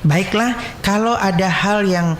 Baiklah, kalau ada hal yang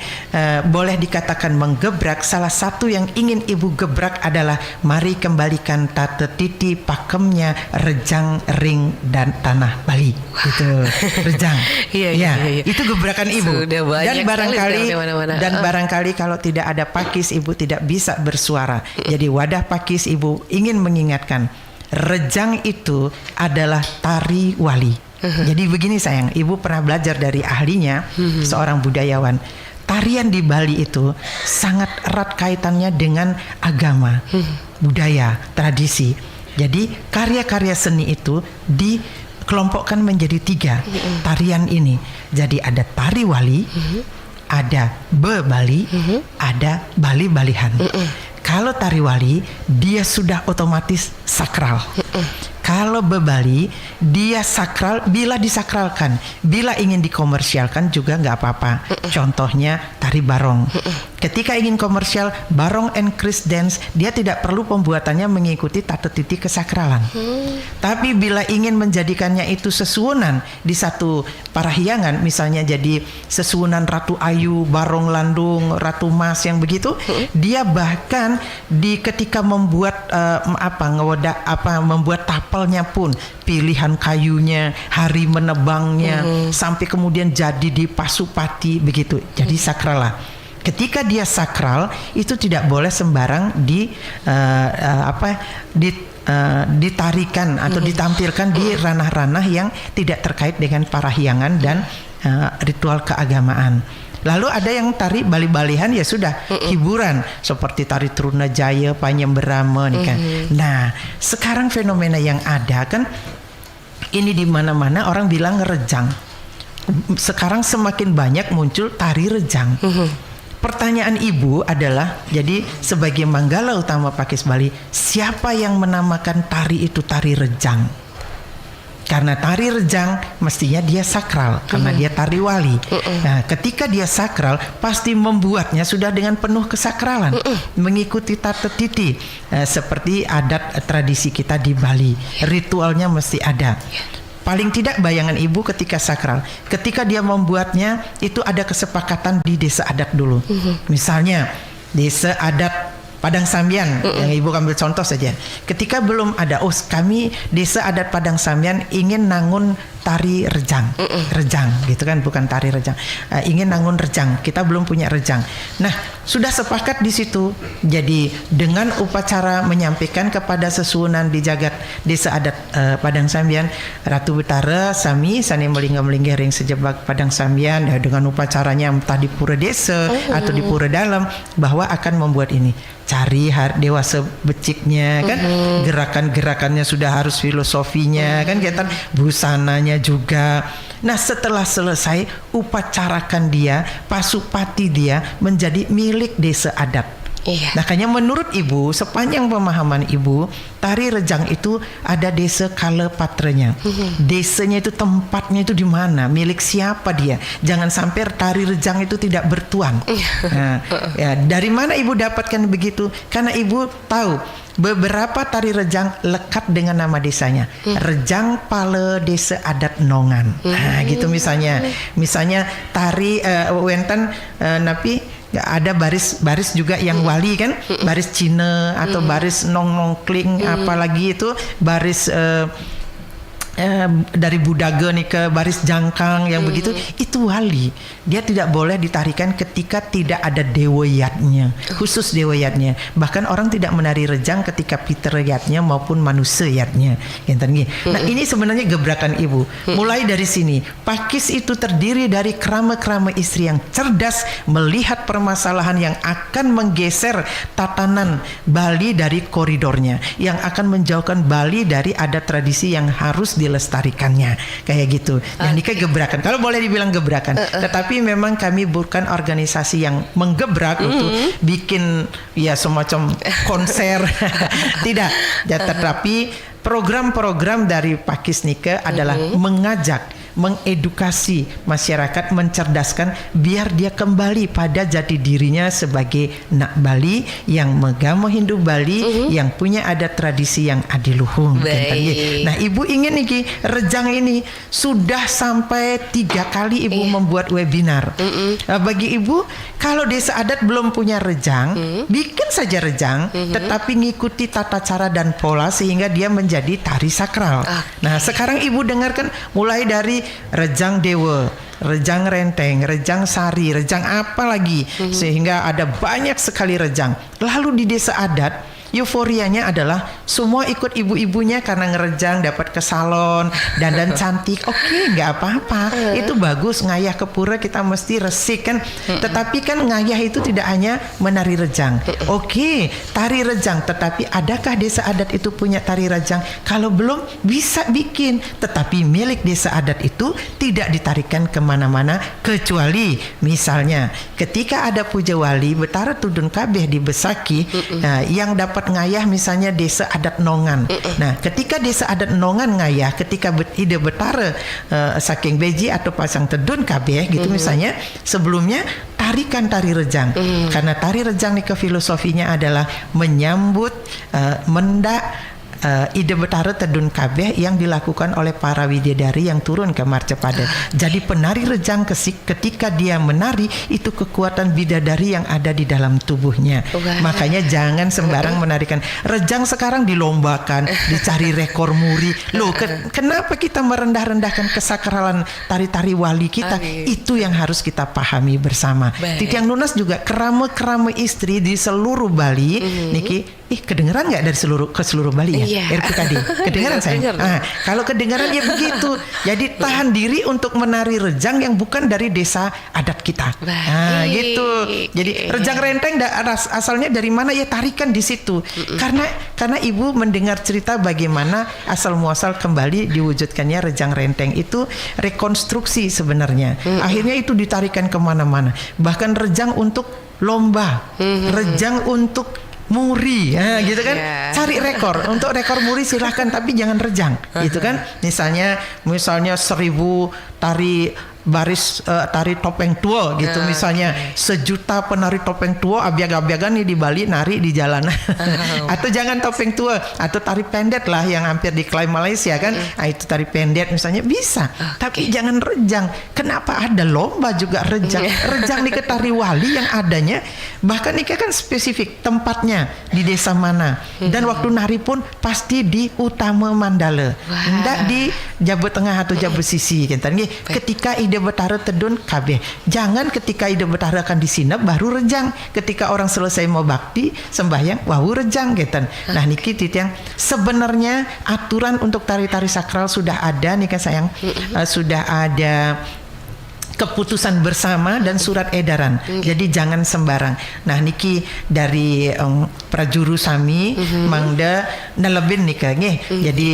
boleh dikatakan menggebrak, salah satu yang ingin Ibu gebrak adalah mari kembalikan tata titi pakemnya rejang ring dan tanah Bali. Itu rejang. Iya. Itu gebrakan Ibu. Dan barangkali kalau tidak ada pakis Ibu tidak bisa bersuara. Jadi wadah pakis Ibu ingin mengingatkan, rejang itu adalah tari wali. Jadi begini sayang, Ibu pernah belajar dari ahlinya, seorang budayawan. Tarian di Bali itu sangat erat kaitannya dengan agama, budaya, tradisi. Jadi karya-karya seni itu dikelompokkan menjadi 3 tarian ini. Jadi ada tari wali, ada Bali, ada Bali-Balihan. Kalau tari wali, dia sudah otomatis sakral. Kalau bebali, dia sakral bila disakralkan. Bila ingin dikomersialkan juga nggak apa-apa. Contohnya tari barong. Ketika ingin komersial, barong and Chris dance, dia tidak perlu pembuatannya mengikuti tata titi kesakralan. Tapi bila ingin menjadikannya itu sesuunan di satu parahyangan, misalnya jadi sesuunan Ratu Ayu, Barong Landung, Ratu Mas yang begitu, dia bahkan ketika membuat membuat tapelnya pun pilihan kayunya, hari menebangnya, sampai kemudian jadi di Pasupati begitu. Jadi sakral lah. Ketika dia sakral itu tidak boleh sembarang ditarikan atau ditampilkan di ranah-ranah yang tidak terkait dengan parahyangan dan ritual keagamaan. Lalu ada yang tari Bali-Balihan ya sudah hiburan seperti tari Trunajaya, Panyemberama nih kan. Nah, sekarang fenomena yang ada kan ini di mana-mana orang bilang rejang. Sekarang semakin banyak muncul tari rejang. Pertanyaan Ibu adalah, jadi sebagai Manggala Utama Pakis Bali, siapa yang menamakan tari itu tari rejang? Karena tari rejang mestinya dia sakral, karena dia tari wali. Nah, ketika dia sakral, pasti membuatnya sudah dengan penuh kesakralan, mengikuti tata titi, seperti adat tradisi kita di Bali. Ritualnya mesti ada. Paling tidak bayangan Ibu ketika sakral, ketika dia membuatnya itu ada kesepakatan di desa adat dulu. Misalnya desa adat Padang Sambian, yang Ibu ambil contoh saja. Ketika belum ada, kami desa adat Padang Sambian ingin nangun tari rejang, rejang gitu kan, bukan tari rejang. Ingin nangun rejang, kita belum punya rejang. Nah, sudah sepakat di situ. Jadi dengan upacara menyampaikan kepada sesuunan di jagat desa adat Padang Sambian, Ratu Betara Sami Sani Melingga Ring Sejebak Padang Sambian, dengan upacaranya entah di pura desa atau di pura dalam, bahwa akan membuat ini. Cari dewasa beciknya kan, gerakan-gerakannya sudah harus filosofinya kan, kelihatan busananya juga. Nah, setelah selesai upacarakan dia, pasupati dia menjadi milik desa adat. Makanya menurut Ibu, sepanjang pemahaman Ibu, tari rejang itu ada desa kalepatranya. Desanya itu, tempatnya itu di mana, milik siapa dia. Jangan sampai tari rejang itu tidak bertuan. Nah, ya, dari mana Ibu dapatkan begitu? Karena Ibu tahu beberapa tari rejang lekat dengan nama desanya. Rejang Pale Desa Adat Nongan. Nah, gitu misalnya. Misalnya tari wenten napi ada baris juga yang wali kan, baris Cina atau baris nong-nongkling, apalagi itu baris dari Budaga nih ke baris jangkang yang begitu, itu wali. Dia tidak boleh ditarikan ketika tidak ada dewayatnya, khusus dewayatnya. Bahkan orang tidak menari rejang ketika piterayatnya maupun manusayatnya. Nah, ini sebenarnya gebrakan Ibu. Mulai dari sini, Pakis itu terdiri dari krama-krama istri yang cerdas melihat permasalahan yang akan menggeser tatanan Bali dari koridornya, yang akan menjauhkan Bali dari adat tradisi yang harus dilestarikannya, kayak gitu. Nah, ini kayak gebrakan. Kalau boleh dibilang gebrakan. Tetapi memang kami bukan organisasi yang menggebrak untuk bikin ya semacam konser. Tidak. Ya, tetapi program-program dari Pakis Nike adalah mengajak mengedukasi masyarakat, mencerdaskan biar dia kembali pada jati dirinya sebagai nak Bali yang megamo Hindu Bali yang punya adat tradisi yang adiluhung. Nah, Ibu ingin nih Rejang ini sudah sampai 3 kali Ibu membuat webinar. Bagi Ibu, kalau desa adat belum punya rejang, bikin saja rejang, tetapi ngikuti tata cara dan pola sehingga dia menjadi tari sakral. Nah, sekarang Ibu dengarkan mulai dari rejang dewa, rejang renteng, rejang sari, rejang apa lagi, sehingga ada banyak sekali rejang. Lalu di desa adat euforianya adalah semua ikut ibu-ibunya karena ngerejang dapat ke salon dandan cantik. Oke, nggak apa-apa, itu bagus. Ngayah ke pura kita mesti resik kan. Tetapi kan ngayah itu tidak hanya menari rejang. Oke, tari rejang, tetapi adakah desa adat itu punya tari rejang? Kalau belum, bisa bikin. Tetapi milik desa adat itu tidak ditarikan kemana-mana, kecuali misalnya ketika ada puja wali Betara Tudun Kabeh di Besaki, yang dapat ngayah misalnya desa adat Nongan. Nah, ketika desa adat Nongan ngayah, ketika ide Betara saking beji atau pasang Tedun Kabeh gitu misalnya, sebelumnya tarikan tari rejang. Karena tari rejang nih filosofinya adalah menyambut mendak ide Betara Tedun Kabeh yang dilakukan oleh para widadari yang turun ke Marcepada. Jadi penari rejang kesik ketika dia menari itu kekuatan bidadari yang ada di dalam tubuhnya. Makanya jangan sembarang menarikan rejang. Sekarang dilombakan, dicari rekor muri. Loh, kenapa kita merendah-rendahkan kesakralan tari-tari wali kita? Itu yang harus kita pahami bersama. Titiang Lunas juga kerama-kerama istri di seluruh Bali. Niki, kedengeran nggak dari seluruh Bali ya? RPKD kedengaran saya. Kalau kedengaran ya begitu. Jadi tahan diri untuk menari rejang yang bukan dari desa adat kita. Gitu. Jadi rejang renteng asalnya dari mana ya, tarikan di situ. Karena Ibu mendengar cerita bagaimana asal muasal kembali diwujudkannya rejang renteng itu rekonstruksi sebenarnya. Akhirnya itu ditarikan kemana-mana. Bahkan rejang untuk lomba, rejang untuk muri, gitu kan. Cari rekor. Untuk rekor muri silahkan, tapi jangan rejang, gitu kan. Misalnya 1000 tari baris tari topeng tua gitu, misalnya 1.000.000 penari topeng tua abiag-abiagan nih di Bali nari di jalan. Atau jangan topeng tua, atau tari pendet lah yang hampir diklaim Malaysia kan. Itu tari pendet misalnya bisa, tapi jangan rejang. Kenapa ada lomba juga rejang? Rejang nih ke tari wali yang adanya bahkan ini kan spesifik tempatnya di desa mana, dan waktu nari pun pasti di Utama Mandala, tidak di Jawa Tengah atau Jawa Sisi kan. Ketika ide Betara Tedun Kabeh, jangan ketika ide Betara akan disinap baru rejang. Ketika orang selesai mau bakti sembahyang wawu rejang gitu. Nah niki yang sebenarnya aturan untuk tari-tari sakral sudah ada nih kan sayang. Sudah ada keputusan bersama dan surat edaran. Jadi jangan sembarang. Nah niki dari prajuru sami mangda nelebin nika nggih. Jadi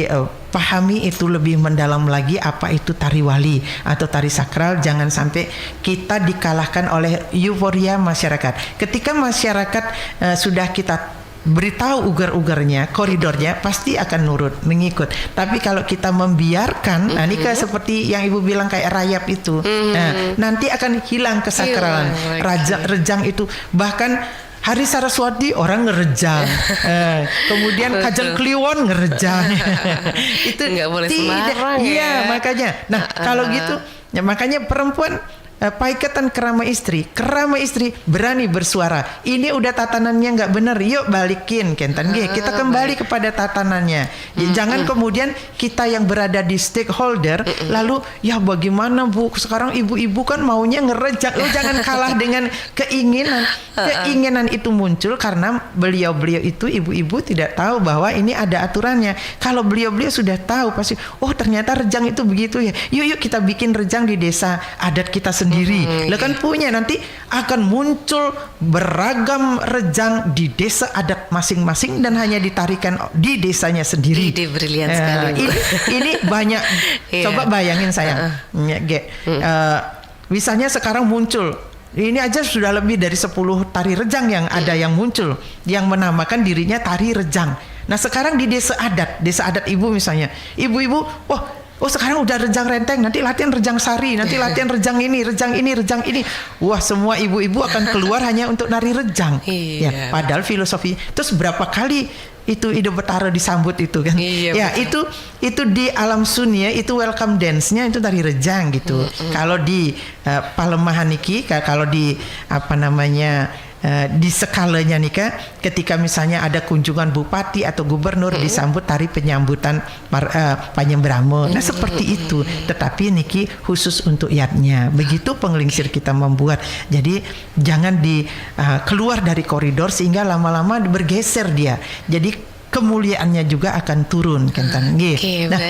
pahami itu lebih mendalam lagi apa itu tari wali atau tari sakral. Jangan sampai kita dikalahkan oleh euforia masyarakat. Ketika masyarakat sudah kita beritahu ugar-ugarnya, koridornya, pasti akan nurut, mengikut. Tapi kalau kita membiarkan, nah ini seperti yang Ibu bilang kayak rayap itu, nanti akan hilang kesakralan. Rejang itu bahkan Hari Saraswati orang ngerejang, kemudian Kajang Kliwon ngerejang. Itu nggak boleh sembarang. Iya, makanya. Nah, kalau gitu, ya makanya perempuan paikatan kerama istri berani bersuara. Ini udah tatanannya nggak bener, yuk balikin kentan kita kembali kepada tatanannya. Jangan kemudian kita yang berada di stakeholder lalu ya bagaimana Bu, sekarang ibu-ibu kan maunya ngerejak. Lo jangan kalah dengan keinginan itu muncul karena beliau-beliau itu ibu-ibu tidak tahu bahwa ini ada aturannya. Kalau beliau-beliau sudah tahu pasti, oh ternyata rejang itu begitu ya, yuk kita bikin rejang di desa adat kita sendiri. Lah kan punya, nanti akan muncul beragam rejang di desa adat masing-masing dan hanya ditarikan di desanya sendiri. Ide brilian sekali. Ini banyak. Coba bayangin sayang. Misalnya sekarang muncul, ini aja sudah lebih dari 10 tari rejang yang ada yang muncul, yang menamakan dirinya tari rejang. Nah sekarang di desa adat Ibu misalnya, ibu-ibu, wah Oh sekarang udah rejang renteng, nanti latihan rejang sari, nanti latihan rejang ini, rejang ini, rejang ini. Wah semua ibu-ibu akan keluar hanya untuk nari rejang. Iya. Ya, padahal filosofi. Terus berapa kali itu Ido Betara disambut itu kan? Iya, ya itu di alam Sunda itu welcome dance-nya itu dari rejang gitu. Kalau di Palemahan niki, kalau di apa namanya di skalanya nih Kak, ketika misalnya ada kunjungan bupati atau gubernur disambut tari penyambutan panyembramo. Nah seperti itu. Tetapi niki khusus untuk yatnya. Begitu penglingsir kita membuat. Jadi jangan keluar dari koridor sehingga lama-lama bergeser dia. Jadi kemuliaannya juga akan turun kan. Nah,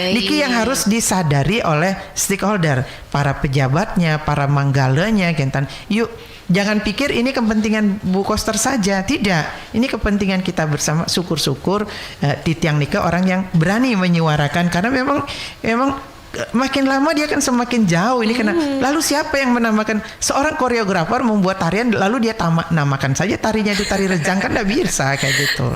niki yang harus disadari oleh stakeholder, para pejabatnya, para manggalanya kan. Yuk jangan pikir ini kepentingan Bu Koster saja, tidak. Ini kepentingan kita bersama. Syukur-syukur Titiang Nika orang yang berani menyuarakan karena memang makin lama dia kan semakin jauh ini karena lalu siapa yang menamakan seorang koreografer membuat tarian lalu dia namakan saja tarinya itu tari rejang kan tidak bisa kayak gitu.